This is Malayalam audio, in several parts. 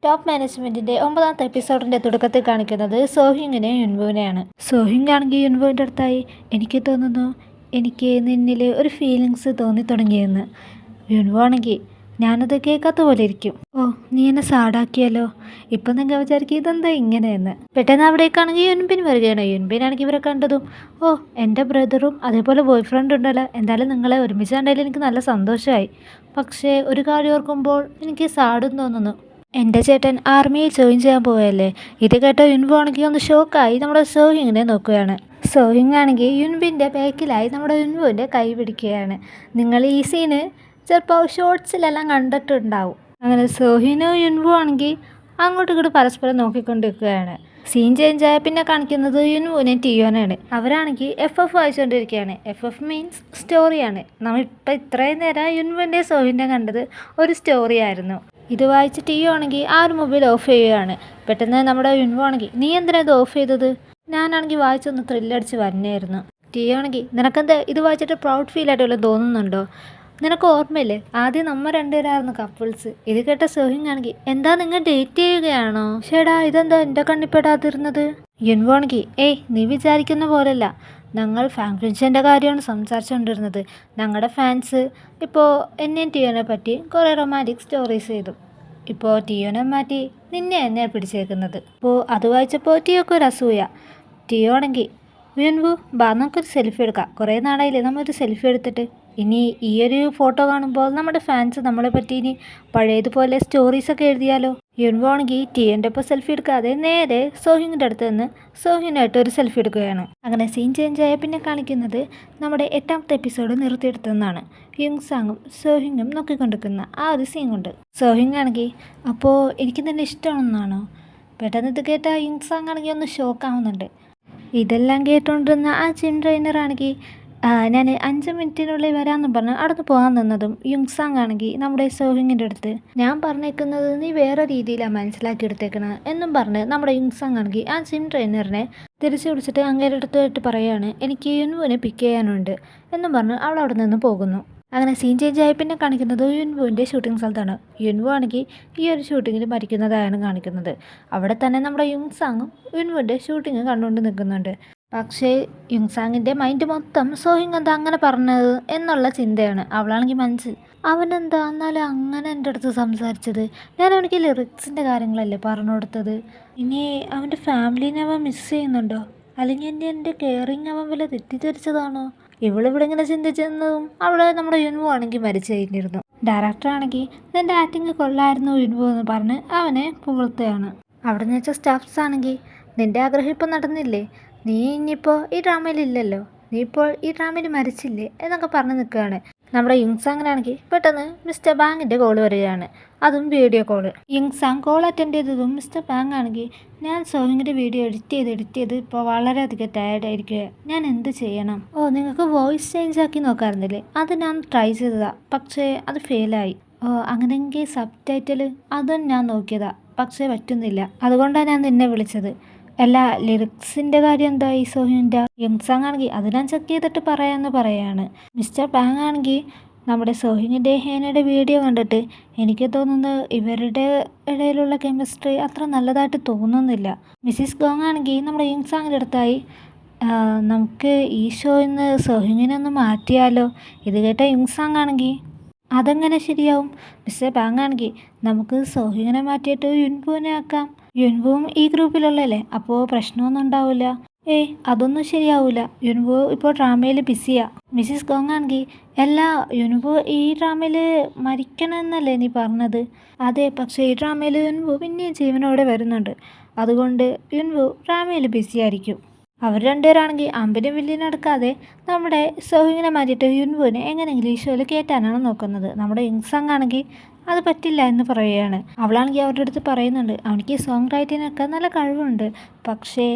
ടോപ്പ് മാനേജ്മെന്റിന്റെ 9ാമത്തെ എപ്പിസോഡിന്റെ തുടക്കത്തിൽ കാണിക്കുന്നത് സോഹിങ്ങിനെ യുൻവുവിനെയാണ്. സോഹിങ് ആണെങ്കിൽ യുൻവുവിൻ്റെ അടുത്തായി, എനിക്ക് തോന്നുന്നു എനിക്ക് നിന്നിൽ ഒരു ഫീലിങ്സ് തോന്നി തുടങ്ങിയെന്ന്. യുൻവു ആണെങ്കിൽ ഞാനത് കേൾക്കാത്ത പോലെ ഇരിക്കും. ഓ, നീ എന്നെ സാഡാക്കിയല്ലോ. ഇപ്പം നിങ്ങൾ വിചാരിക്കും ഇതെന്താ ഇങ്ങനെയെന്ന്. പെട്ടെന്ന് അവിടേക്കാണെങ്കിൽ യുൻബിൻ വരികയാണ്. യുൻബിനാണെങ്കിൽ ഇവരെ കണ്ടതും, ഓ എൻ്റെ ബ്രദറും അതേപോലെ ബോയ് ഫ്രണ്ട് ഉണ്ടല്ലോ, എന്തായാലും നിങ്ങളെ ഒരുമിച്ച് കണ്ടതിൽ എനിക്ക് നല്ല സന്തോഷമായി. പക്ഷേ ഒരു കാര്യം ഓർക്കുമ്പോൾ എനിക്ക് സാഡും തോന്നുന്നു. എൻ്റെ ചേട്ടൻ ആർമിയിൽ ജോയിൻ ചെയ്യാൻ പോയല്ലേ. ഇത് കേട്ടോ യുൻവു ആണെങ്കിൽ ഒന്ന് ഷോക്കായി നമ്മുടെ സോഹിങ്ങിനെ നോക്കുകയാണ്. സോഹിങ് ആണെങ്കിൽ യുൻബിൻ്റെ ബാക്കിലായി നമ്മുടെ യുൻവുവിൻ്റെ കൈ പിടിക്കുകയാണ്. നിങ്ങൾ ഈ സീന് ചിലപ്പോൾ ഷോർട്സിലെല്ലാം കണ്ടിട്ടുണ്ടാവും. അങ്ങനെ സോഹിനും യുൻവു ആണെങ്കിൽ അങ്ങോട്ടും ഇങ്ങോട്ട് പരസ്പരം നോക്കിക്കൊണ്ടിരിക്കുകയാണ്. സീൻ ചേഞ്ച് ആയ പിന്നെ കാണിക്കുന്നത് യുൻവുവിനെ ടിയോനാണ്. അവരാണെങ്കിൽ FF വായിച്ചുകൊണ്ടിരിക്കുകയാണ്. FF മീൻസ് സ്റ്റോറിയാണ്. നമ്മളിപ്പോൾ ഇത്രയും നേരം യുൻവുവിൻ്റെ സോഹിൻ്റെ കണ്ടത് ഒരു സ്റ്റോറി ആയിരുന്നു. ഇത് വായിച്ച് ടിയോ ആണെങ്കിൽ ആ ഒരു മൊബൈൽ ഓഫ് ചെയ്യുകയാണ്. പെട്ടെന്ന് നമ്മുടെ യുൻവു ആണെങ്കിൽ, നീ എന്തിനാ ഇത് ഓഫ് ചെയ്തത്? ഞാനാണെങ്കിൽ വായിച്ചൊന്ന് ത്രില്ലടിച്ച് വരണമായിരുന്നു. ടിയോ ആണെങ്കിൽ, നിനക്കെന്താ ഇത് വായിച്ചിട്ട് പ്രൗഡ് ഫീൽ ആയിട്ട് വല്ലതും തോന്നുന്നുണ്ടോ? നിനക്ക് ഓർമ്മയില്ലേ, ആദ്യം നമ്മൾ രണ്ടുപേരായിരുന്നു കപ്പിൾസ്. ഇത് കേട്ട സോഹിങ് ആണെങ്കിൽ, എന്താ നിങ്ങൾ ഡേറ്റ് ചെയ്യുകയാണോ? ഷേടാ, ഇതെന്താ എൻ്റെ കണ്ണിപ്പെടാതിരുന്നത്? യുൻവു ആണെങ്കിൽ, ഏയ് നീ വിചാരിക്കുന്ന പോലല്ല, ഞങ്ങൾ ഫാൻ ഫംഗ്ഷൻ്റെ കാര്യമാണ് സംസാരിച്ചുകൊണ്ടിരുന്നത്. ഞങ്ങളുടെ ഫാൻസ് ഇപ്പോൾ എന്നെയും ടിയോനെ പറ്റി കുറേ റൊമാൻറ്റിക് സ്റ്റോറീസ് ചെയ്തു. ഇപ്പോൾ ടിയോനെ മാറ്റി നിന്നെ എന്നെയാണ് പിടിച്ചേക്കുന്നത്. അപ്പോൾ അത് വായിച്ചപ്പോൾ ടിയോക്ക് ഒരു അസൂയ. ടിയോ ആണെങ്കിൽ, യുൻവു ബാ നമുക്കൊരു സെൽഫി എടുക്കാം, കുറേ നാളായില്ലേ നമ്മളൊരു സെൽഫി എടുത്തിട്ട്. ഇനി ഈ ഒരു ഫോട്ടോ കാണുമ്പോൾ നമ്മുടെ ഫാൻസ് നമ്മളെ പറ്റി ഇനി പഴയതുപോലെ സ്റ്റോറീസൊക്കെ എഴുതിയാലോ. യുൻവു ആണെങ്കിൽ ടിയോൻ്റെ ഒപ്പം സെൽഫി എടുക്കാതെ നേരെ സോഹിങ്ങിൻ്റെ അടുത്ത് നിന്ന് സോഹിനായിട്ട് ഒരു സെൽഫി എടുക്കുകയാണ്. അങ്ങനെ സീൻ ചേഞ്ച് ആയ പിന്നെ കാണിക്കുന്നത് നമ്മുടെ 8ാമത്തെ എപ്പിസോഡ് നിർത്തിയെടുത്തെന്നാണ്. യുങ്സാങ്ങും സോഹിങ്ങും നോക്കിക്കൊണ്ടിരിക്കുന്ന ആ ഒരു സീൻ കൊണ്ട്. സോഹിങ് ആണെങ്കിൽ, അപ്പോൾ എനിക്ക് തന്നെ ഇഷ്ടമാണെന്നാണോ? പെട്ടെന്ന് ഇത് കേട്ട യുങ്സാങ് ആണെങ്കിൽ ഒന്ന് ഷോക്കാവുന്നുണ്ട്. ഇതെല്ലാം കേട്ടുകൊണ്ടിരുന്ന ആ ജിം ട്രെയിനറാണെങ്കിൽ, ഞാൻ 5 മിനിറ്റിനുള്ളിൽ വരാമെന്ന് പറഞ്ഞ് അടുത്ത് പോകാൻ നിന്നതും യുങ്സാങ് ആണെങ്കിൽ നമ്മുടെ സോഹിങ്ങിൻ്റെ അടുത്ത്, ഞാൻ പറഞ്ഞേക്കുന്നത് നീ വേറെ രീതിയിലാണ് മനസ്സിലാക്കിയെടുത്തേക്കണത് എന്നും പറഞ്ഞ് നമ്മുടെ യുങ്സാങ് ആണെങ്കിൽ ആ ജിം ട്രെയിനറിനെ തിരിച്ചു വിളിച്ചിട്ട് അങ്ങേരുടെ അടുത്തായിട്ട് പറയുകയാണ്, എനിക്ക് യുൻവുവിനെ പിക്ക് ചെയ്യാനുണ്ട് എന്നും പറഞ്ഞ് അവൾ അവിടെ നിന്ന് പോകുന്നു. അങ്ങനെ സീൻ ചേഞ്ച് ആയി പിന്നെ കാണിക്കുന്നത് യുൻവുവിൻ്റെ ഷൂട്ടിംഗ് സ്ഥലത്താണ്. യുൻവു ആണെങ്കിൽ ഈ ഒരു ഷൂട്ടിങ്ങിൽ മരിക്കുന്നതായാണ് കാണിക്കുന്നത്. അവിടെ തന്നെ നമ്മുടെ യുങ്സാങ്ങും യുൻവുവിൻ്റെ ഷൂട്ടിങ് കണ്ടുകൊണ്ട് നിൽക്കുന്നുണ്ട്. പക്ഷേ യുങ്സാങ്ങിൻ്റെ മൈൻഡ് മൊത്തം സോഹിങ് എന്താ അങ്ങനെ പറഞ്ഞത് എന്നുള്ള ചിന്തയാണ്. അവളാണെങ്കിൽ മനസ്സിൽ, അവനെന്താ എന്നാലും അങ്ങനെ എൻ്റെ അടുത്ത് സംസാരിച്ചത്? ഞാൻ അവനിക്ക് ലിറിക്സിൻ്റെ കാര്യങ്ങളല്ലേ പറഞ്ഞു കൊടുത്തത്. ഇനി അവൻ്റെ ഫാമിലീനെ അവൻ മിസ് ചെയ്യുന്നുണ്ടോ? അല്ലെങ്കിൽ എൻ്റെ കെയറിങ് അവൻ വല്ല തെറ്റിദ്ധരിച്ചതാണോ? ഇവളിവിടെ ഇങ്ങനെ ചിന്തിച്ചെന്നതും അവിടെ നമ്മുടെ യുൻവു ആണെങ്കിൽ മരിച്ചു കഴിഞ്ഞിരുന്നു. ഡയറക്ടറാണെങ്കിൽ നിൻ്റെ ആക്ടിങ് കൊള്ളായിരുന്നു യുൻവു എന്ന് പറഞ്ഞ് അവനെ പുകഴ്ത്തുകയാണ്. അവിടെ നിന്ന് വെച്ച സ്റ്റാഫ്സ് ആണെങ്കിൽ, നിൻ്റെ ആഗ്രഹം ഇപ്പം നടന്നില്ലേ, നീ ഇനിയിപ്പോൾ ഈ ഡ്രാമയിലില്ലല്ലോ, നീ ഇപ്പോൾ ഈ ഡ്രാമയിൽ മരിച്ചില്ലേ എന്നൊക്കെ പറഞ്ഞ് നിൽക്കുകയാണ്. നമ്മുടെ യുങ്സാങ്ങിനാണെങ്കിൽ പെട്ടെന്ന് മിസ്റ്റർ ബാങ്ങിൻ്റെ കോൾ വരികയാണ്. അതും വീഡിയോ കോള്. യുങ്സാങ് കോൾ അറ്റൻഡ് ചെയ്തതും മിസ്റ്റർ ബാങ് ആണെങ്കിൽ, ഞാൻ സോഹിങ്ങിൻ്റെ വീഡിയോ എഡിറ്റ് ചെയ്ത് ഇപ്പോൾ വളരെയധികം ടയർഡായിരിക്കുക, ഞാൻ എന്ത് ചെയ്യണം? ഓ, നിങ്ങൾക്ക് വോയിസ് ചേഞ്ച് ആക്കി നോക്കാറുന്നില്ലേ? അത് ഞാൻ ട്രൈ ചെയ്തതാണ്, പക്ഷേ അത് ഫെയിലായി. ഓ, അങ്ങനെയെങ്കിൽ സബ് ടൈറ്റിൽ അതും ഞാൻ നോക്കിയതാ, പക്ഷേ പറ്റുന്നില്ല. അതുകൊണ്ടാണ് ഞാൻ നിന്നെ വിളിച്ചത്. അല്ല, ലിറിക്സിൻ്റെ കാര്യം എന്തായി സോഹിൻ്റെ? യുങ്സാങ് ആണെങ്കിൽ അത് ഞാൻ ചെക്ക് ചെയ്തിട്ട് പറയാമെന്ന് പറയാണ്. മിസ്റ്റർ ബാങ് ആണെങ്കിൽ നമ്മുടെ സോഹിങ്ങിൻ്റെ ഹേനയുടെ വീഡിയോ കണ്ടിട്ട് എനിക്ക് തോന്നുന്നത് ഇവരുടെ ഇടയിലുള്ള കെമിസ്ട്രി അത്ര നല്ലതായിട്ട് തോന്നുന്നില്ല. മിസ്സിസ് ഗോങ് ആണെങ്കിൽ നമ്മുടെ യുങ്സാങ്ങിൻ്റെ അടുത്തായി, നമുക്ക് ഈ ഷോയിൽ നിന്ന് സോഹിങ്ങിനെ ഒന്ന് മാറ്റിയാലോ? ഇത് കേട്ട യുങ്സാങ് ആണെങ്കിൽ, അതെങ്ങനെ ശരിയാവും? മിസ്റ്റർ ബാങ് ആണെങ്കിൽ, നമുക്ക് സോഹിങ്ങിനെ മാറ്റിയിട്ട് യുൻവുവിനെ ആക്കാം. യുൻവുവും ഈ ഗ്രൂപ്പിലുള്ളല്ലേ, അപ്പോൾ പ്രശ്നമൊന്നും ഉണ്ടാവില്ല. ഏയ്, അതൊന്നും ശരിയാവില്ല, യുൻവു ഇപ്പോൾ ഡ്രാമയിൽ ബിസിയാ. മിസ്സിസ് ഗോങ് ആണെങ്കിൽ, അല്ല യുൻവു ഈ ഡ്രാമയിൽ മരിക്കണമെന്നല്ലേ നീ പറഞ്ഞത്? അതെ, പക്ഷേ ഈ ഡ്രാമയിൽ യുൻവു പിന്നെയും ജീവനോടെ വരുന്നുണ്ട്, അതുകൊണ്ട് യുൻവു ഡ്രാമയിൽ ബിസി ആയിരിക്കും. അവർ രണ്ടുപേരാണെങ്കിൽ അമ്പിനും വില്ലിനും എടുക്കാതെ നമ്മുടെ സോഹിങ്ങിനെ മാറ്റിയിട്ട് യുൻവുവിനെ എങ്ങനെയെങ്കിലും ഈ ഷോയിൽ കയറ്റാനാണ് നോക്കുന്നത്. നമ്മുടെ യുങ്സാങ് ആണെങ്കിൽ അത് പറ്റില്ല എന്ന് പറയുകയാണ്. അവളാണെങ്കിൽ അവരുടെ അടുത്ത് പറയുന്നുണ്ട്, അവനിക്ക് സോങ് റൈറ്റിങ്ങിനൊക്കെ നല്ല കഴിവുണ്ട്, പക്ഷേ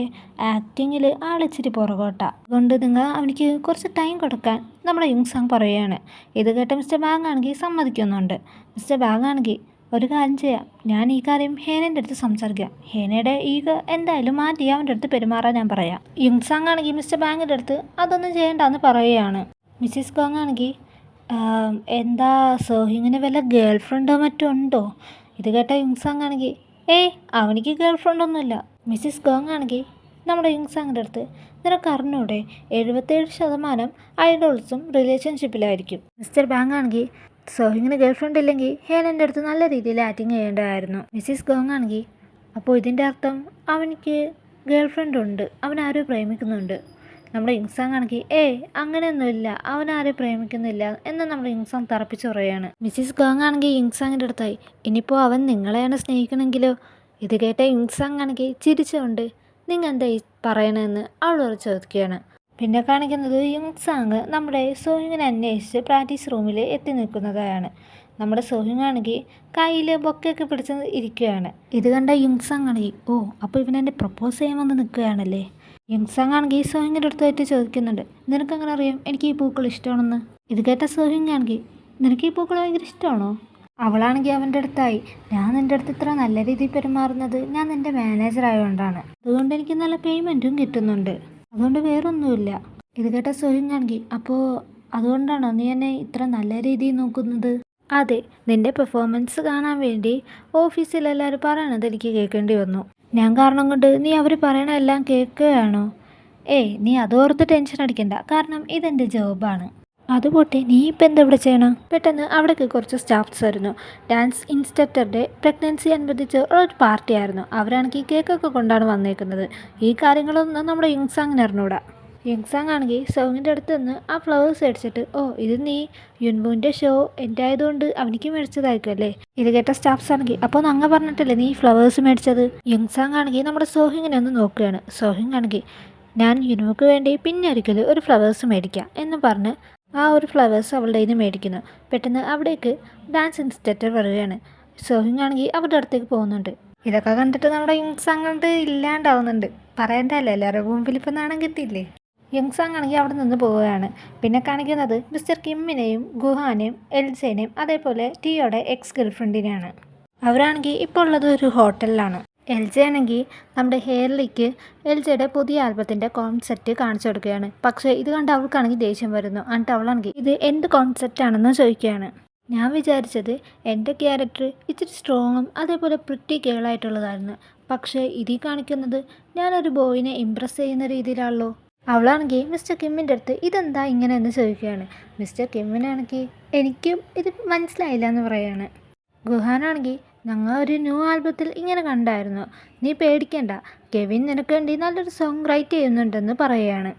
ആക്ടിങ്ങിൽ ആളിച്ചിരി പുറകോട്ടാ, അതുകൊണ്ട് നിങ്ങൾ അവനിക്ക് കുറച്ച് ടൈം കൊടുക്കാൻ നമ്മുടെ യുങ്സാങ് പറയുകയാണ്. ഇത് കേട്ട മിസ്റ്റർ ബാങ് ആണെങ്കിൽ സമ്മതിക്കുന്നുണ്ട്. മിസ്റ്റർ ബാങ് ആണെങ്കിൽ, ഒരു കാര്യം ചെയ്യാം, ഞാൻ ഈ കാര്യം ഹേനൻ്റെ അടുത്ത് സംസാരിക്കാം, ഹേനയുടെ ഈഗോ എന്തായാലും മാറ്റി അവൻ്റെ അടുത്ത് പെരുമാറാൻ ഞാൻ പറയാം. യുങ്സാങ് ആണെങ്കിൽ മിസ്റ്റർ ബാങ്ങിൻ്റെ അടുത്ത് അതൊന്നും ചെയ്യേണ്ടെന്ന് പറയുകയാണ്. മിസ്സിസ് ഗോങ് ആണെങ്കിൽ, എന്താ സോഹിങ്ങിന് വല്ല ഗേൾ ഫ്രണ്ടോ മറ്റോ ഉണ്ടോ? ഇത് കേട്ട യുങ്സാങ് ആണെങ്കിൽ, ഏയ് അവനിക്ക് ഗേൾ ഫ്രണ്ട് ഒന്നുമില്ല. മിസ്സിസ് ഗോങ് ആണെങ്കിൽ നമ്മുടെ യുങ്സാങ്ങിൻ്റെ അടുത്ത് നിനക്ക് അറിഞ്ഞൂടെ 77% ഐഡോൾസും റിലേഷൻഷിപ്പിലായിരിക്കും. മിസ്റ്റർ ബാങ് ആണെങ്കിൽ സോഹിങ്ങിന് ഗേൾ ഫ്രണ്ട് ഇല്ലെങ്കിൽ ഹേലൻ്റെ അടുത്ത് നല്ല രീതിയിൽ ആക്ടിങ് ചെയ്യേണ്ടതായിരുന്നു. മിസ്സിസ് ഗോങ് ആണെങ്കിൽ അപ്പോൾ ഇതിൻ്റെ അർത്ഥം അവനിക്ക് ഗേൾ ഫ്രണ്ട് ഉണ്ട്, അവനാരും പ്രേമിക്കുന്നുണ്ട്. നമ്മുടെ യുങ്സാങ് ആണെങ്കിൽ അങ്ങനെയൊന്നുമില്ല, അവനാരും പ്രേമിക്കുന്നില്ല എന്ന് നമ്മുടെ യുങ്സാങ് തറപ്പിച്ച് പറയുകയാണ്. മിസ്സിസ് ഗോങ് ആണെങ്കിൽ യുങ്സാങ്ങിൻ്റെ അടുത്തായി ഇനിയിപ്പോൾ അവൻ നിങ്ങളെയാണ് സ്നേഹിക്കണമെങ്കിലോ. ഇത് കേട്ട യുങ്സാങ് ആണെങ്കിൽ ചിരിച്ചുകൊണ്ട് നിങ്ങൾ എന്താ ഈ പറയണമെന്ന് അവളോട് ചോദിക്കുകയാണ്. പിന്നെ കാണിക്കുന്നത് യുങ്സാങ് നമ്മുടെ സോഹിങ്ങിനെ അന്വേഷിച്ച് പ്രാക്ടീസ് റൂമിൽ എത്തി നിൽക്കുന്നതാണ്. നമ്മുടെ സോഹിങ് ആണെങ്കിൽ കയ്യിൽ ബൊക്കെയൊക്കെ പിടിച്ച് ഇരിക്കുകയാണ്. ഇത് കണ്ട യുങ്സാങ് ആണെങ്കിൽ അപ്പോൾ ഇവനെന്നെ പ്രപ്പോസ് ചെയ്യാൻ വന്ന് നിൽക്കുകയാണല്ലേ. യുങ്സാങ് ആണെങ്കിൽ സോഹിങ്ങിൻ്റെ അടുത്തായിട്ട് ചോദിക്കുന്നുണ്ട്, നിനക്കങ്ങനെ അറിയാം എനിക്ക് ഈ പൂക്കൾ ഇഷ്ടമാണെന്ന്. ഇത് കേട്ട സോഹിങ് ആണെങ്കിൽ നിനക്ക് ഈ പൂക്കൾ ഭയങ്കര ഇഷ്ടമാണോ. അവളാണെങ്കിൽ അവൻ്റെ അടുത്തായി ഞാൻ നിൻ്റെ അടുത്ത് ഇത്ര നല്ല രീതിയിൽ പെരുമാറുന്നത് ഞാൻ നിൻ്റെ മാനേജർ ആയതുകൊണ്ടാണ്, അതുകൊണ്ട് എനിക്ക് നല്ല പേയ്മെൻറ്റും കിട്ടുന്നുണ്ട്, അതുകൊണ്ട് വേറൊന്നുമില്ല. ഇത് കേട്ട സോഹിങ് ആണെങ്കിൽ അപ്പോൾ അതുകൊണ്ടാണോ നീ എന്നെ ഇത്ര നല്ല രീതിയിൽ നോക്കുന്നത്. അതെ, നിൻ്റെ പെർഫോമൻസ് കാണാൻ വേണ്ടി ഓഫീസിലെല്ലാവരും പറയണത് എനിക്ക് കേൾക്കേണ്ടി വന്നു. ഞാൻ കാരണം കൊണ്ട് നീ അവർ പറയണതെല്ലാം കേൾക്കുകയാണോ. നീ അതോർത്ത് ടെൻഷൻ അടിക്കണ്ട, കാരണം ഇതെൻ്റെ ജോബാണ്. അതുപോട്ടെ നീ ഇപ്പം എന്താ ഇവിടെ ചെയ്യണം. പെട്ടെന്ന് അവിടേക്ക് കുറച്ച് സ്റ്റാഫ്സ് വരുന്നു. ഡാൻസ് ഇൻസ്ട്രക്ടറുടെ പ്രഗ്നൻസി അനുബന്ധിച്ച് ഒരു പാർട്ടി ആയിരുന്നു. അവരാണെങ്കിൽ കേക്കൊക്കെ കൊണ്ടാണ് വന്നേക്കുന്നത്. ഈ കാര്യങ്ങളൊന്നും നമ്മുടെ യുങ്സാങ്ങിന് അറിഞ്ഞൂടാ. യുങ്സാങ് ആണെങ്കിൽ സോങ്ങിൻ്റെ അടുത്ത് നിന്ന് ആ ഫ്ലവേഴ്സ് അടിച്ചിട്ട് ഇത് നീ യുൻബുവിൻ്റെ ഷോ എൻ്റെ ആയതുകൊണ്ട് അവനിക്ക് മേടിച്ചതായിരിക്കും അല്ലേ. ഇത് കേട്ട സ്റ്റാഫ്സ് ആണെങ്കിൽ അപ്പോൾ അങ്ങ് പറഞ്ഞിട്ടല്ലേ നീ ഫ്ലവേഴ്സ് മേടിച്ചത്. യുങ്സാങ് ആണെങ്കിൽ നമ്മുടെ സോഹിങ്ങിനെ ഒന്ന് നോക്കുകയാണ്. സോഹിങ് ആണെങ്കിൽ ഞാൻ യുനുക്ക് വേണ്ടി പിന്നെ ഒരിക്കലും ഒരു ഫ്ലവേഴ്സ് മേടിക്കാം എന്ന് പറഞ്ഞ് ആ ഒരു ഫ്ലവേഴ്സ് അവളുടെ കയ്യിൽ നിന്ന് മേടിക്കുന്നു. പെട്ടെന്ന് അവിടേക്ക് ഡാൻസ് ഇൻസ്ട്രക്ടർ വരികയാണ്. സോഹിങ് ആണെങ്കിൽ അവരുടെ അടുത്തേക്ക് പോകുന്നുണ്ട്. ഇതൊക്കെ കണ്ടിട്ട് നമ്മുടെ യുങ്സാങ് കണ്ട് ഇല്ലാണ്ടാവുന്നുണ്ട്. പറയണ്ടല്ലേ, എല്ലാവരുടെ മുമ്പിൽ ഇപ്പം നാണം കിട്ടിയില്ലേ. യുങ്സാങ് ആണെങ്കിൽ അവിടെ നിന്ന് പോവുകയാണ്. പിന്നെ കാണിക്കുന്നത് മിസ്റ്റർ കിമ്മിനെയും ഗുഹാനെയും എൽജേനെയും അതേപോലെ ടിയോയുടെ എക്സ് ഗേൾഫ്രണ്ടിനെയാണ്. അവരാണെങ്കിൽ ഇപ്പോൾ ഉള്ളത് ഒരു ഹോട്ടലിലാണ്. എൽജെ ആണെങ്കിൽ നമ്മുടെ ഹെയർലിക്ക് എൽജയുടെ പുതിയ ആൽബത്തിൻ്റെ കോൺസെപ്റ്റ് കാണിച്ചു കൊടുക്കുകയാണ്. പക്ഷേ ഇത് കണ്ട് അവൾക്കാണെങ്കിൽ ദേഷ്യം വരുന്നു. എന്നിട്ട് അവളാണെങ്കിൽ ഇത് എന്ത് കോൺസെപ്റ്റ് ആണെന്ന് ചോദിക്കുകയാണ്. ഞാൻ വിചാരിച്ചത് എൻ്റെ ക്യാരക്ടർ ഇച്ചിരി സ്ട്രോങ്ങും അതേപോലെ പ്രിറ്റി ഗേളായിട്ടുള്ളതായിരുന്നു, പക്ഷേ ഇതിൽ കാണിക്കുന്നത് ഞാനൊരു ബോയിനെ ഇമ്പ്രസ് ചെയ്യുന്ന രീതിയിലാണല്ലോ. അവളാണെങ്കിൽ മിസ്റ്റർ കിമ്മിൻ്റെ അടുത്ത് ഇതെന്താ ഇങ്ങനെ എന്ന് ചോദിക്കുകയാണ്. മിസ്റ്റർ കിമ്മിനാണെങ്കിൽ എനിക്കും ഇത് മനസ്സിലായില്ല എന്ന് പറയുകയാണ്. ഗുഹാനാണെങ്കിൽ ഞങ്ങൾ ഒരു ന്യൂ ആൽബത്തിൽ ഇങ്ങനെ കണ്ടായിരുന്നു, നീ പേടിക്കണ്ട, കെവിൻ നിനക്ക് വേണ്ടി നല്ലൊരു സോങ് റൈറ്റ് ചെയ്യുന്നുണ്ടെന്ന് പറയുകയാണ്.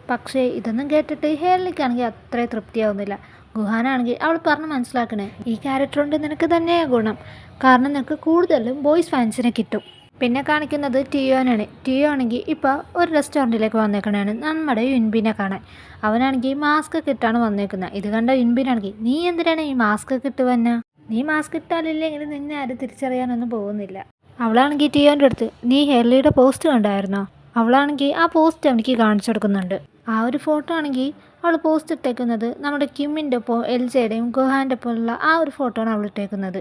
പക്ഷേ ഇതൊന്നും കേട്ടിട്ട് ഹേർലിക്കാണെങ്കിൽ അത്ര തൃപ്തിയാവുന്നില്ല. ഗുഹാനാണെങ്കിൽ അവൾ പറഞ്ഞ് മനസ്സിലാക്കണേ ഈ ക്യാരക്ടർ കൊണ്ട് നിനക്ക് തന്നെയാണ് ഗുണം, കാരണം നിനക്ക് കൂടുതലും ബോയ്സ് ഫാൻസിനെ കിട്ടും. പിന്നെ കാണിക്കുന്നത് ടിയോനാണ്. ടിയോ ആണെങ്കിൽ ഇപ്പോൾ ഒരു റെസ്റ്റോറൻറ്റിലേക്ക് വന്നേക്കണതാണ് നമ്മുടെ യുൻബിനെ കാണാൻ. അവനാണെങ്കിൽ മാസ്ക് ഒക്കെ ഇട്ടാണ് വന്നേക്കുന്നത്. ഇത് കണ്ട യുൻബിനാണെങ്കിൽ നീ എന്തിനാണ് ഈ മാസ്ക് ഒക്കെ ഇട്ട് വന്ന, നീ മാസ്ക് ഇട്ടാലില്ലെങ്കിൽ നിന്നെ ആരും തിരിച്ചറിയാനൊന്നും പോകുന്നില്ല. അവളാണെങ്കിൽ ടിയോൻ്റെ അടുത്ത് നീ ഹെർലിയുടെ പോസ്റ്റ് കണ്ടായിരുന്നോ. അവളാണെങ്കിൽ ആ പോസ്റ്റ് അവനിക്ക് കാണിച്ചു കൊടുക്കുന്നുണ്ട്. ആ ഒരു ഫോട്ടോ ആണെങ്കിൽ അവൾ പോസ്റ്റ് ഇട്ടേക്കുന്നത് നമ്മുടെ കിമ്മിൻ്റെ ഒപ്പം എൽജയുടെയും ഗുഹാൻ്റെ ഒപ്പമുള്ള ആ ഒരു ഫോട്ടോ ആണ് അവൾ ഇട്ടേക്കുന്നത്.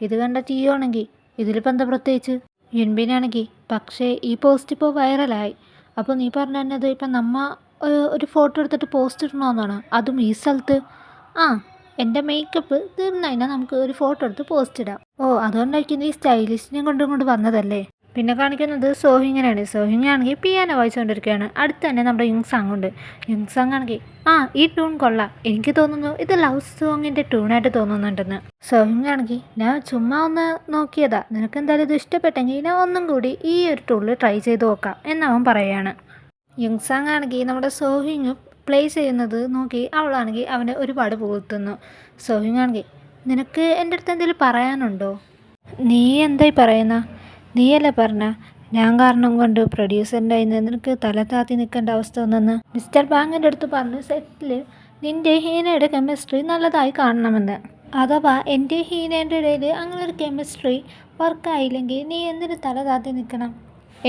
ഇത് കണ്ട ടിയോ ആണെങ്കിൽ ഇതിലിപ്പോൾ എന്താ പ്രത്യേകിച്ച്. യുൻബിനാണെങ്കിൽ പക്ഷേ ഈ പോസ്റ്റ് ഇപ്പോൾ വൈറലായി, അപ്പോൾ നീ പറഞ്ഞു തന്നത് ഇപ്പം ഒരു ഫോട്ടോ എടുത്തിട്ട് പോസ്റ്റ് ഇടണമെന്നാണ്, അതും ഈ സ്ഥലത്ത്. എൻ്റെ മേക്കപ്പ് തീർന്നതിനാൽ നമുക്ക് ഒരു ഫോട്ടോ എടുത്ത് പോസ്റ്റ് ഇടാം. അതുകൊണ്ടായിരിക്കും നീ സ്റ്റൈലിസ്റ്റിനെ കൊണ്ട് വന്നതല്ലേ. പിന്നെ കാണിക്കുന്നത് സോഹിങ്ങിനാണ്. സോഹിങ്ങാണെങ്കിൽ പിയാനോ വായിച്ചുകൊണ്ടിരിക്കുകയാണ്. അടുത്ത് തന്നെ നമ്മുടെ യുങ്സാങ് ഉണ്ട്. യുങ്സാങ് ആണെങ്കിൽ ഈ ട്യൂൺ കൊള്ളാം, എനിക്ക് തോന്നുന്നു ഇത് ലവ് സോങ്ങിൻ്റെ ട്യൂണായിട്ട് തോന്നുന്നുണ്ടെന്ന്. സോഹിങ്ങാണെങ്കിൽ ഞാൻ ചുമ്മാ ഒന്ന് നോക്കിയതാ, നിനക്ക് എന്തായാലും ഇത് ഇഷ്ടപ്പെട്ടെങ്കിൽ ഞാൻ ഒന്നും കൂടി ഈ ഒരു ട്യൂണിൽ ട്രൈ ചെയ്ത് നോക്കാം എന്നവൻ പറയുകയാണ്. യുങ്സാങ് ആണെങ്കിൽ നമ്മുടെ സോഹിങ് പ്ലേ ചെയ്യുന്നത് നോക്കി അവളാണെങ്കിൽ അവനെ ഒരുപാട് പുകഴ്ത്തുന്നു. സോഹിങ് ആണെങ്കിൽ നിനക്ക് എൻ്റെ അടുത്ത് എന്തെങ്കിലും പറയാനുണ്ടോ. നീ എന്തായി പറയുന്ന, നീയല്ലേ പറഞ്ഞ ഞാൻ കാരണം കൊണ്ട് പ്രൊഡ്യൂസറിൻ്റെ കയ്യിൽ നിന്ന് നിനക്ക് തല താത്തി നിൽക്കേണ്ട അവസ്ഥ വന്നെന്ന്. മിസ്റ്റർ ബാങ്ങിൻ്റെ അടുത്ത് പറഞ്ഞ് സെറ്റിൽ നിൻ്റെ ഹീനയുടെ കെമിസ്ട്രി നല്ലതായി കാണണമെന്ന്. അഥവാ എൻ്റെ ഹീനയുടെ ഇടയിൽ അങ്ങനെ ഒരു കെമിസ്ട്രി വർക്കായില്ലെങ്കിൽ നീ എന്തിനു തല താത്തി നിൽക്കണം.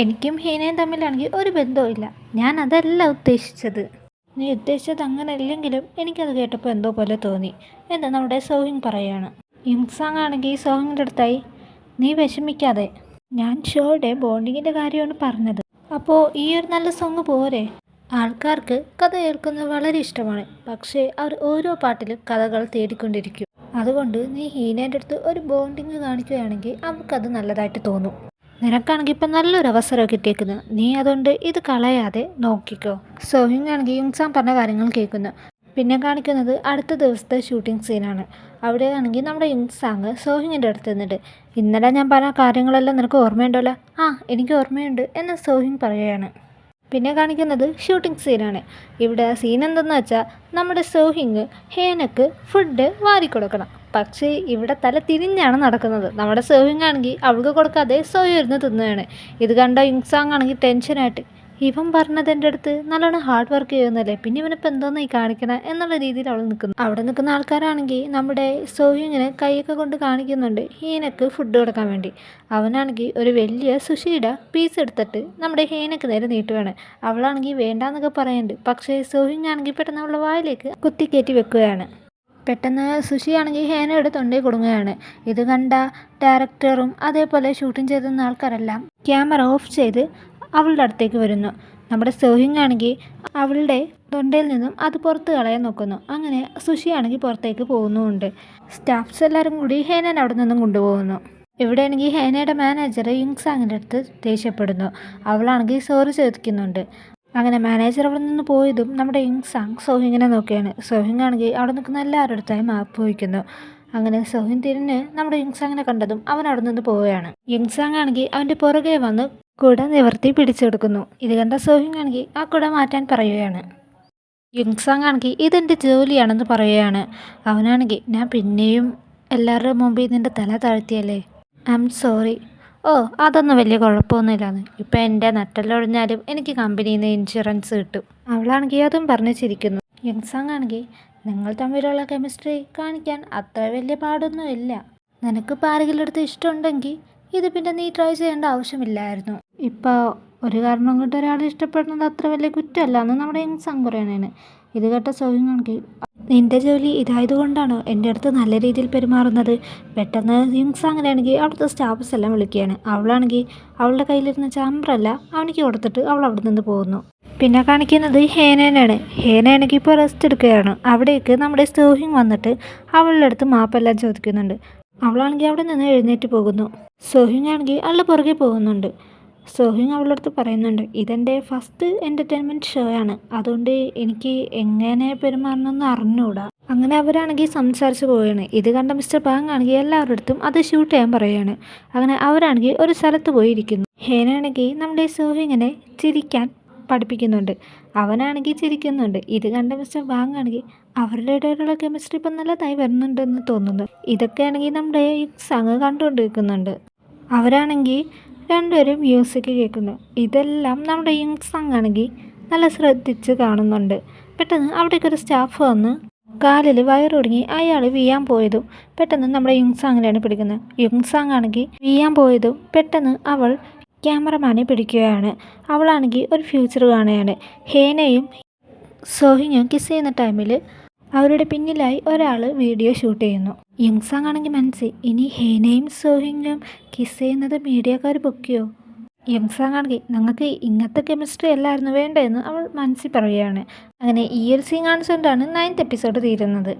എനിക്കും ഹീനയും തമ്മിലാണെങ്കിൽ ഒരു ബന്ധവുമില്ല, ഞാൻ അതല്ല ഉദ്ദേശിച്ചത്. നീ ഉദ്ദേശിച്ചത് അങ്ങനെ അല്ലെങ്കിലും എനിക്കത് കേട്ടപ്പോൾ എന്തോ പോലെ തോന്നി എന്ന് നമ്മുടെ സോഹിങ് പറയുകയാണ്. യുങ്സാങ് ആണെങ്കിൽ സോഹിങ്ങിൻ്റെ അടുത്തായി നീ വിഷമിക്കാതെ, ഞാൻ ഷോയുടെ ബോണ്ടിങ്ങിൻ്റെ കാര്യമാണ് പറഞ്ഞത്. അപ്പോൾ ഈ ഒരു നല്ല സോങ് പോരെ. ആൾക്കാർക്ക് കഥ കേൾക്കുന്നത് വളരെ ഇഷ്ടമാണ്, പക്ഷേ അവർ ഓരോ പാട്ടിലും കഥകൾ തേടിക്കൊണ്ടിരിക്കും. അതുകൊണ്ട് നീ ഹീനേൻ്റെ അടുത്ത് ഒരു ബോണ്ടിങ് കാണിക്കുകയാണെങ്കിൽ അവൾക്കത് നല്ലതായിട്ട് തോന്നും. നിനക്കാണെങ്കിൽ ഇപ്പം നല്ലൊരു അവസരം കിട്ടിയേക്കുന്നത്, നീ അതുകൊണ്ട് ഇത് കളയാതെ നോക്കിക്കോ. സോഹിങ് ആണെങ്കിൽ യുങ്സാൻ പറഞ്ഞ കാര്യങ്ങൾ കേൾക്കുന്നു. പിന്നെ കാണിക്കുന്നത് അടുത്ത ദിവസത്തെ ഷൂട്ടിംഗ് സീനാണ്. അവിടെയാണെങ്കിൽ നമ്മുടെ യുങ്സാങ് സോഹിങ്ങിൻ്റെ അടുത്ത് നിന്നിട്ട്, ഇന്നലെ ഞാൻ പറഞ്ഞ കാര്യങ്ങളെല്ലാം നിനക്ക് ഓർമ്മയുണ്ടല്ലോ? ആ, എനിക്ക് ഓർമ്മയുണ്ട് എന്ന് സോഹിങ് പറയുകയാണ്. പിന്നെ കാണിക്കുന്നത് ഷൂട്ടിംഗ് സീനാണ്. ഇവിടെ സീൻ എന്തെന്ന് വെച്ചാൽ നമ്മുടെ സോഹിങ് ഹേനക്ക് ഫുഡ് വാരിക്കൊടുക്കണം. പക്ഷേ ഇവിടെ തല തിരിഞ്ഞാണ് നടക്കുന്നത്. നമ്മുടെ സോഹിങ് ആണെങ്കിൽ അവൾക്ക് കൊടുക്കാതെ സോയും ഇരുന്ന് തിന്നുകയാണ്. ഇത് കണ്ട യുങ്സാങ് ആണെങ്കിൽ ടെൻഷനായിട്ട്, ഇവൻ പറഞ്ഞത് എൻ്റെ അടുത്ത് നല്ലോണം ഹാർഡ് വർക്ക് ചെയ്യുന്നല്ലേ, പിന്നെ ഇവനിപ്പോൾ എന്തോന്ന് ഈ കാണിക്കണം എന്നുള്ള രീതിയിൽ അവൾ നിൽക്കുന്നു. അവിടെ നിൽക്കുന്ന ആൾക്കാരാണെങ്കിൽ നമ്മുടെ സോഹിങ്ങിനെ കൈയൊക്കെ കൊണ്ട് കാണിക്കുന്നുണ്ട് ഹീനക്ക് ഫുഡ് കൊടുക്കാൻ വേണ്ടി. അവനാണെങ്കിൽ ഒരു വലിയ സുഷിയുടെ പീസ് എടുത്തിട്ട് നമ്മുടെ ഹീനക്ക് നേരെ നീട്ടുകയാണ്. അവളാണെങ്കിൽ വേണ്ടാന്നൊക്കെ പറയുന്നുണ്ട്. പക്ഷേ സോഹിങ് ആണെങ്കിൽ പെട്ടെന്ന് അവളുടെ വായിലേക്ക് കുത്തിക്കയറ്റി വെക്കുകയാണ്. പെട്ടെന്ന് സുഷിയാണെങ്കിൽ ഹേനയുടെ തൊണ്ടയിൽ കൊടുങ്ങുകയാണ്. ഇത് കണ്ട ഡയറക്ടറും അതേപോലെ ഷൂട്ടിംഗ് ചെയ്തിരുന്ന ആൾക്കാരെല്ലാം ക്യാമറ ഓഫ് ചെയ്ത് അവളുടെ അടുത്തേക്ക് വരുന്നു. നമ്മുടെ സോഹിങ് ആണെങ്കിൽ അവളുടെ തൊണ്ടയിൽ നിന്നും അത് പുറത്ത് കളയാൻ നോക്കുന്നു. അങ്ങനെ സുഷിയാണെങ്കിൽ പുറത്തേക്ക് പോകുന്നുമുണ്ട്. സ്റ്റാഫ്സ് എല്ലാവരും കൂടി ഹേനനെ അവിടെ നിന്നും കൊണ്ടുപോകുന്നു. ഇവിടെയാണെങ്കിൽ ഹേനയുടെ മാനേജർ യുങ്സാങ്ങിൻ്റെ അടുത്ത് ദേഷ്യപ്പെടുന്നു. അവളാണെങ്കിൽ സോറി ചോദിക്കുന്നുണ്ട്. അങ്ങനെ മാനേജർ അവിടെ നിന്ന് പോയതും നമ്മുടെ യുങ്സാങ് സോഹിങ്ങിനെ നോക്കുകയാണ്. സോഹിങ് ആണെങ്കിൽ അവിടെ നിൽക്കുന്ന എല്ലാവരുടെ അടുത്തായി മാപ്പ് ചോദിക്കുന്നു. അങ്ങനെ സോഹിങ് തിരിഞ്ഞ് നമ്മുടെ യുങ്സാങ്ങിനെ കണ്ടതും അവൻ അവിടെ നിന്ന് പോവുകയാണ്. യുങ്സാങ് ആണെങ്കിൽ അവൻ്റെ പുറകെ വന്ന് കുട നിവർത്തി പിടിച്ചെടുക്കുന്നു. ഇത് കണ്ട സോഹിങ് ആണെങ്കിൽ ആ കുട മാറ്റാൻ പറയുകയാണ്. യുങ്സാങ് ആണെങ്കിൽ ഇതെൻ്റെ ജോലിയാണെന്ന് പറയുകയാണ്. അവനാണെങ്കിൽ ഞാൻ പിന്നെയും എല്ലാവരുടെ മുമ്പിൽ നിൻ്റെ തല താഴ്ത്തിയല്ലേ, ഐ ആം സോറി. ഓ, അതൊന്നും വലിയ കുഴപ്പമൊന്നുമില്ലാന്ന്. ഇപ്പം എൻ്റെ നട്ടെല്ലൊടിഞ്ഞാലും എനിക്ക് കമ്പനിയിൽ നിന്ന് ഇൻഷുറൻസ് കിട്ടും. അവളാണെങ്കിൽ അതും പറഞ്ഞു ചിരിക്കുന്നു. യുങ്സാങ് ആണെങ്കിൽ നിങ്ങൾ തമ്മിലുള്ള കെമിസ്ട്രി കാണിക്കാൻ അത്ര വലിയ പാടൊന്നുമില്ല. നിനക്കിപ്പോൾ ആരെങ്കിലും അടുത്ത് ഇഷ്ടമുണ്ടെങ്കിൽ ഇത് പിന്നെ നീ ട്രൈ ചെയ്യേണ്ട ആവശ്യമില്ലായിരുന്നു. ഇപ്പോൾ ഒരു കാരണം കൊണ്ട് ഒരാളെ ഇഷ്ടപ്പെടുന്നത് അത്ര വലിയ കുറ്റമല്ല എന്ന് നമ്മുടെ യുങ്സാങ് പറയണേന്. ഇത് കേട്ട സോഹിങ് ആണെങ്കിൽ, നിൻ്റെ ജോലി ഇതായതുകൊണ്ടാണോ എൻ്റെ അടുത്ത് നല്ല രീതിയിൽ പെരുമാറുന്നത്? പെട്ടെന്ന് യുങ്സാങ്ങിനാണെങ്കിൽ അവിടുത്തെ സ്റ്റാഫ്സ് എല്ലാം വിളിക്കുകയാണ്. അവളാണെങ്കിൽ അവളുടെ കയ്യിലിരുന്ന ചാമ്പ്രല്ല അവനിക്ക് കൊടുത്തിട്ട് അവൾ അവിടെ നിന്ന് പോകുന്നു. പിന്നെ കാണിക്കുന്നത് ഹേനേനാണ്. ഹേനയാണെങ്കിൽ ഇപ്പോൾ റെസ്റ്റ് എടുക്കുകയാണ്. അവിടേക്ക് നമ്മുടെ സോഹിങ് വന്നിട്ട് അവളുടെ അടുത്ത് മാപ്പെല്ലാം ചോദിക്കുന്നുണ്ട്. അവളാണെങ്കിൽ അവിടെ നിന്ന് എഴുന്നേറ്റ് പോകുന്നു. സോഹിങ് ആണെങ്കിൽ അവളുടെ പുറകെ പോകുന്നുണ്ട്. സോഹിങ് അവളുടെ അടുത്ത് പറയുന്നുണ്ട്, ഇതെൻ്റെ ഫസ്റ്റ് എൻ്റർടൈൻമെൻറ്റ് ഷോ ആണ്, അതുകൊണ്ട് എനിക്ക് എങ്ങനെ പെരുമാറണമെന്ന് അറിഞ്ഞുകൂടാ. അങ്ങനെ അവരാണെങ്കിൽ സംസാരിച്ച് പോവുകയാണ്. ഇത് കണ്ട മിസ്റ്റർ ബാങ് ആണെങ്കിൽ എല്ലാവരുടെ അടുത്തും അത് ഷൂട്ട് ചെയ്യാൻ പറയുകയാണ്. അങ്ങനെ അവരാണെങ്കിൽ ഒരു സ്ഥലത്ത് പോയിരിക്കുന്നു. ഹേനാണെങ്കിൽ നമ്മുടെ സോഹിങ്ങിനെ ചിരിക്കാൻ പഠിപ്പിക്കുന്നുണ്ട്. അവനാണെങ്കിൽ ചിരിക്കുന്നുണ്ട്. ഇത് കണ്ട മിസ്റ്റർ ബാങ് ആണെങ്കിൽ അവരുടെ ഇടയിലുള്ള കെമിസ്ട്രി ഇപ്പം നല്ലതായി വരുന്നുണ്ടെന്ന് തോന്നുന്നു. ഇതൊക്കെയാണെങ്കിൽ നമ്മുടെ യുങ്സാങ് കണ്ടുകൊണ്ടിരിക്കുന്നുണ്ട്. അവരാണെങ്കിൽ രണ്ടുപേരും മ്യൂസിക് കേൾക്കുന്നു. ഇതെല്ലാം നമ്മുടെ യുങ്സാങ് ആണെങ്കിൽ നല്ല ശ്രദ്ധിച്ച് കാണുന്നുണ്ട്. പെട്ടെന്ന് അവിടേക്കൊരു സ്റ്റാഫ് വന്ന് കാലിൽ വയറൊടുങ്ങി അയാൾ വീയാൻ പോയതും പെട്ടെന്ന് നമ്മുടെ യുങ്സാങ്ങിനെയാണ് പിടിക്കുന്നത്. യുങ്സാങ് ആണെങ്കിൽ വീയാൻ പോയതും പെട്ടെന്ന് അവൾ ക്യാമറമാനെ പിടിക്കുകയാണ്. അവളാണെങ്കിൽ ഒരു ഫ്യൂച്ചർ കാണുകയാണ്. ഹേനയും സോഹിങ്ങും കിസ് ചെയ്യുന്ന ടൈമിൽ അവരുടെ പിന്നിലായി ഒരാൾ വീഡിയോ ഷൂട്ട് ചെയ്യുന്നു. യുങ്സാങ് ആണെങ്കിൽ മനസ്സിൽ, ഇനി ഹേനയും സോഹിങ്ങും കിസ് ചെയ്യുന്നത് മീഡിയക്കാർ പൊക്കിയോ? യുങ്സാങ് ആണെങ്കിൽ ഞങ്ങൾക്ക് ഇങ്ങനത്തെ കെമിസ്ട്രി അല്ലായിരുന്നു വേണ്ടതെന്ന് അവൾ മനസ്സിൽ പറയുകയാണ്. അങ്ങനെ ഈ ഒരു സീൻ കാണിച്ചുകൊണ്ടാണ് 9th എപ്പിസോഡ് തീരുന്നത്.